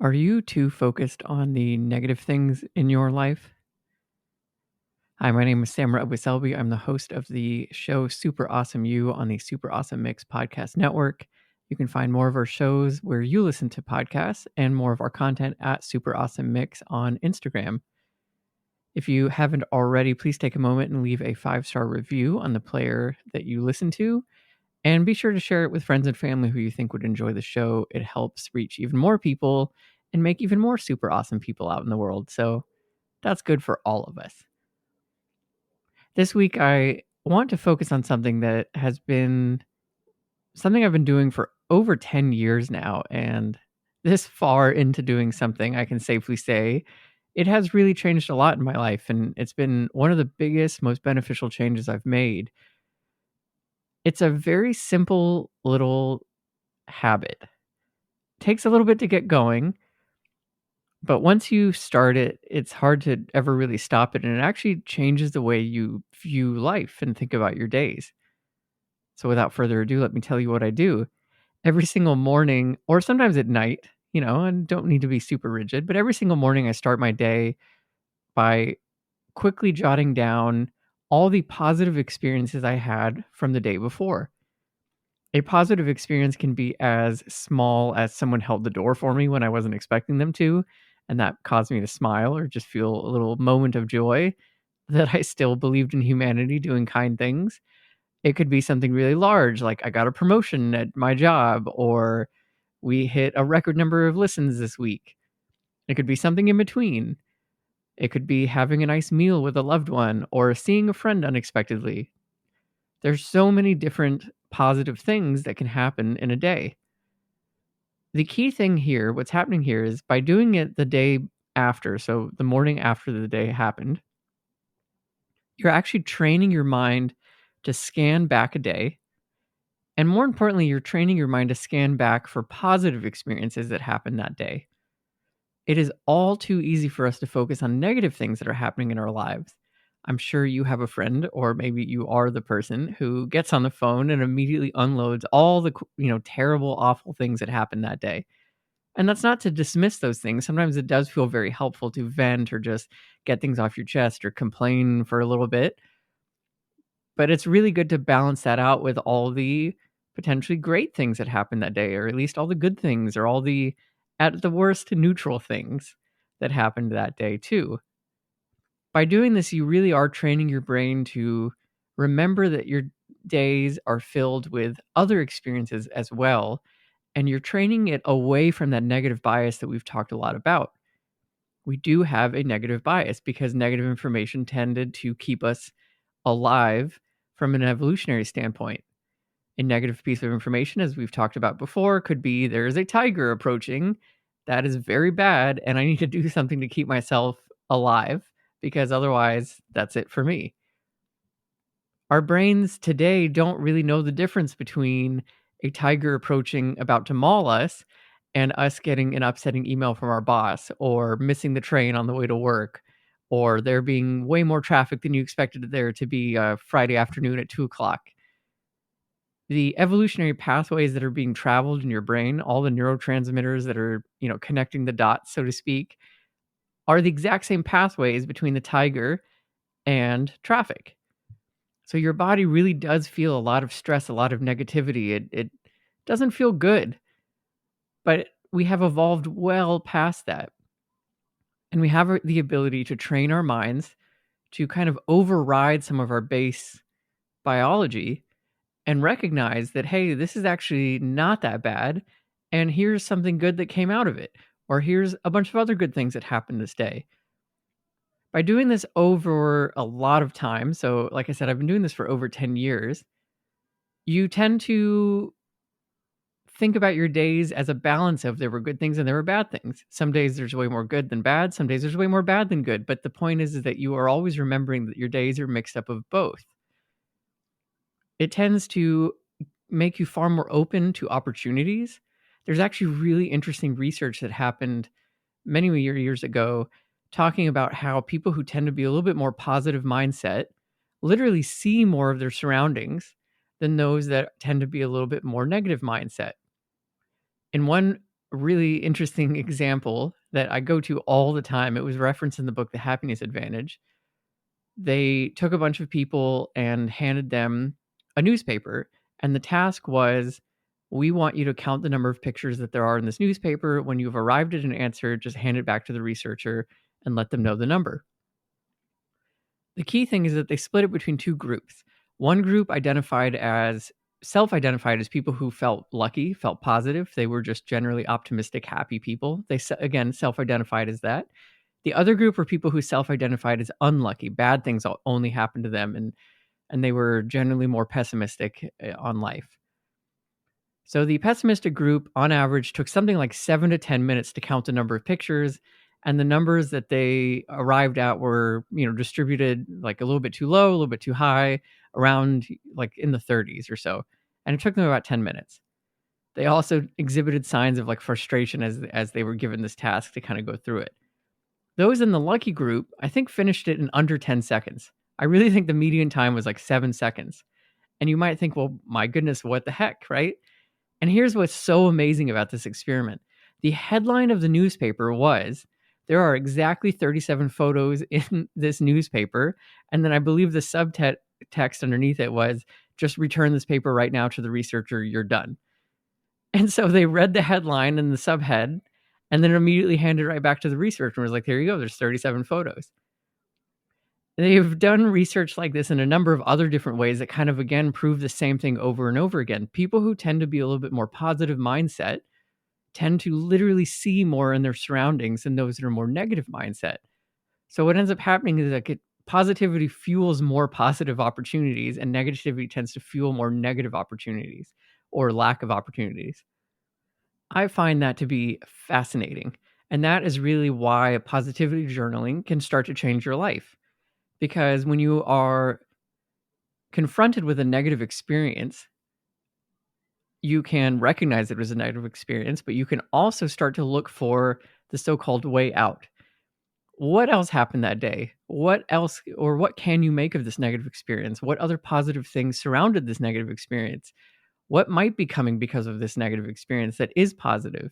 Are you too focused on the negative things in your life? Hi, my name is Samra Abuselbi. I'm the host of the show Super Awesome You on the Super Awesome Mix podcast network. You can find more of our shows where you listen to podcasts and more of our content at Super Awesome Mix on Instagram. If you haven't already, please take a moment and leave a 5-star review on the player that you listen to. And be sure to share it with friends and family who you think would enjoy the show. It helps reach even more people and make even more super awesome people out in the world. So that's good for all of us. This week, I want to focus on something that has been something I've been doing for over 10 years now. And this far into doing something, I can safely say it has really changed a lot in my life. And it's been one of the biggest, most beneficial changes I've made. It's a very simple little habit. Takes a little bit to get going, but once you start it, it's hard to ever really stop it, and it actually changes the way you view life and think about your days. So without further ado, let me tell you what I do. Every single morning, or sometimes at night, and don't need to be super rigid, but every single morning I start my day by quickly jotting down all the positive experiences I had from the day before. A positive experience can be as small as someone held the door for me when I wasn't expecting them to, and that caused me to smile or just feel a little moment of joy that I still believed in humanity doing kind things. It could be something really large, like I got a promotion at my job, or we hit a record number of listens this week. It could be something in between. It could be having a nice meal with a loved one or seeing a friend unexpectedly. There's so many different positive things that can happen in a day. The key thing here, what's happening here is by doing it the day after, so the morning after the day happened, you're actually training your mind to scan back a day. And more importantly, you're training your mind to scan back for positive experiences that happened that day. It is all too easy for us to focus on negative things that are happening in our lives. I'm sure you have a friend, or maybe you are the person who gets on the phone and immediately unloads all the, terrible, awful things that happened that day. And that's not to dismiss those things. Sometimes it does feel very helpful to vent or just get things off your chest or complain for a little bit. But it's really good to balance that out with all the potentially great things that happened that day, or at least all the good things, or all the, at the worst, neutral things that happened that day, too. By doing this, you really are training your brain to remember that your days are filled with other experiences as well. And you're training it away from that negative bias that we've talked a lot about. We do have a negative bias because negative information tended to keep us alive from an evolutionary standpoint. A negative piece of information, as we've talked about before, could be there's a tiger approaching. That is very bad, and I need to do something to keep myself alive because otherwise, that's it for me. Our brains today don't really know the difference between a tiger approaching about to maul us and us getting an upsetting email from our boss, or missing the train on the way to work, or there being way more traffic than you expected there to be Friday afternoon at 2 o'clock. The evolutionary pathways that are being traveled in your brain, all the neurotransmitters that are, connecting the dots, so to speak, are the exact same pathways between the tiger and traffic. So your body really does feel a lot of stress, a lot of negativity. It doesn't feel good, but we have evolved well past that. And we have the ability to train our minds to kind of override some of our base biology and recognize that, hey, this is actually not that bad. And here's something good that came out of it. Or here's a bunch of other good things that happened this day. By doing this over a lot of time, so like I said, I've been doing this for over 10 years, you tend to think about your days as a balance of there were good things and there were bad things. Some days there's way more good than bad. Some days there's way more bad than good. But the point is that you are always remembering that your days are mixed up of both. It tends to make you far more open to opportunities. There's actually really interesting research that happened many years ago talking about how people who tend to be a little bit more positive mindset literally see more of their surroundings than those that tend to be a little bit more negative mindset. In one really interesting example that I go to all the time. It was referenced in the book, The Happiness Advantage. They took a bunch of people and handed them a newspaper, and the task was, we want you to count the number of pictures that there are in this newspaper. When you've arrived at an answer, just hand it back to the researcher and let them know the number. The key thing is that they split it between two groups. One group self-identified as people who felt lucky, felt positive. They were just generally optimistic, happy people. They, again, self-identified as that. The other group were people who self-identified as unlucky. Bad things only happened to them, and they were generally more pessimistic on life. So the pessimistic group, on average, took something like 7 to 10 minutes to count the number of pictures, and the numbers that they arrived at were, distributed like a little bit too low, a little bit too high, around like in the 30s or so. And it took them about 10 minutes. They also exhibited signs of like frustration as they were given this task to kind of go through it. Those in the lucky group, I think, finished it in under 10 seconds. I really think the median time was like 7 seconds. And you might think, well, my goodness, what the heck, right? And here's what's so amazing about this experiment. The headline of the newspaper was, there are exactly 37 photos in this newspaper. And then I believe the subtext underneath it was, just return this paper right now to the researcher, you're done. And so they read the headline and the subhead, and then immediately handed it right back to the researcher and was like, there you go, there's 37 photos. They've done research like this in a number of other different ways that kind of, again, prove the same thing over and over again. People who tend to be a little bit more positive mindset tend to literally see more in their surroundings than those that are more negative mindset. So what ends up happening is that positivity fuels more positive opportunities, and negativity tends to fuel more negative opportunities or lack of opportunities. I find that to be fascinating. And that is really why positivity journaling can start to change your life. Because when you are confronted with a negative experience, you can recognize it as a negative experience, but you can also start to look for the so-called way out. What else happened that day? What else, or what can you make of this negative experience? What other positive things surrounded this negative experience? What might be coming because of this negative experience that is positive?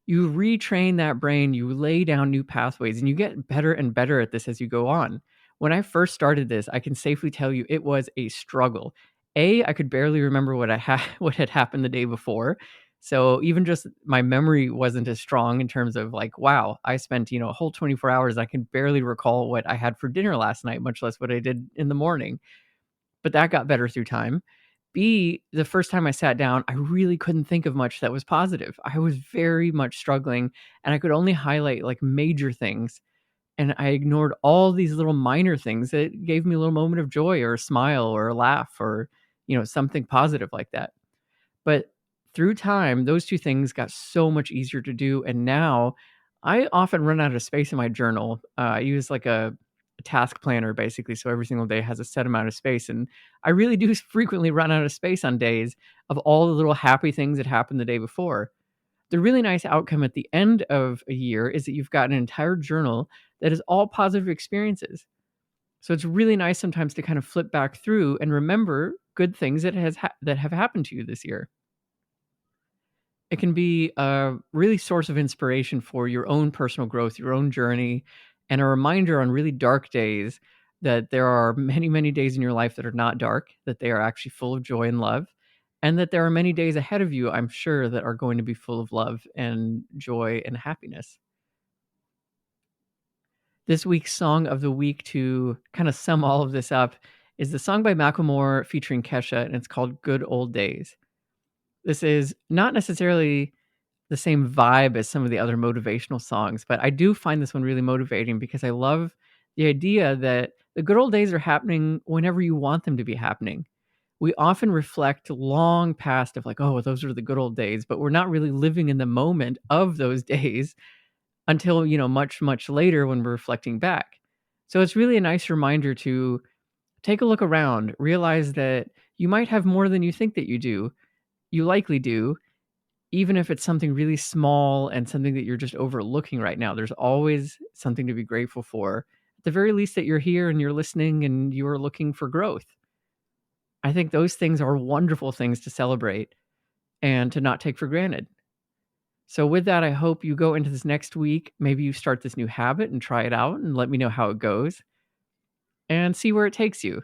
You retrain that brain, you lay down new pathways, and you get better and better at this as you go on. When I first started this, I can safely tell you it was a struggle. I could barely remember what had happened the day before. So even just my memory wasn't as strong in terms of like, wow, I spent, a whole 24 hours. I can barely recall what I had for dinner last night, much less what I did in the morning. But that got better through time. B, the first time I sat down, I really couldn't think of much that was positive. I was very much struggling, and I could only highlight like major things. And I ignored all these little minor things that gave me a little moment of joy or a smile or a laugh or, something positive like that. But through time, those two things got so much easier to do. And now I often run out of space in my journal. I use like a task planner basically. So every single day has a set amount of space. And I really do frequently run out of space on days of all the little happy things that happened the day before. The really nice outcome at the end of a year is that you've got an entire journal that is all positive experiences. So it's really nice sometimes to kind of flip back through and remember good things that have happened to you this year. It can be a really source of inspiration for your own personal growth, your own journey, and a reminder on really dark days that there are many, many days in your life that are not dark, that they are actually full of joy and love, and that there are many days ahead of you, I'm sure, that are going to be full of love and joy and happiness. This week's song of the week, to kind of sum all of this up, is the song by Macklemore featuring Kesha, and it's called Good Old Days. This is not necessarily the same vibe as some of the other motivational songs, but I do find this one really motivating because I love the idea that the good old days are happening whenever you want them to be happening. We often reflect long past of like, oh, those are the good old days, but we're not really living in the moment of those days until, much, much later when we're reflecting back. So it's really a nice reminder to take a look around, realize that you might have more than you think that you do. You likely do, even if it's something really small and something that you're just overlooking right now. There's always something to be grateful for. At the very least, that you're here and you're listening and you're looking for growth. I think those things are wonderful things to celebrate and to not take for granted. So, with that, I hope you go into this next week. Maybe you start this new habit and try it out and let me know how it goes and see where it takes you.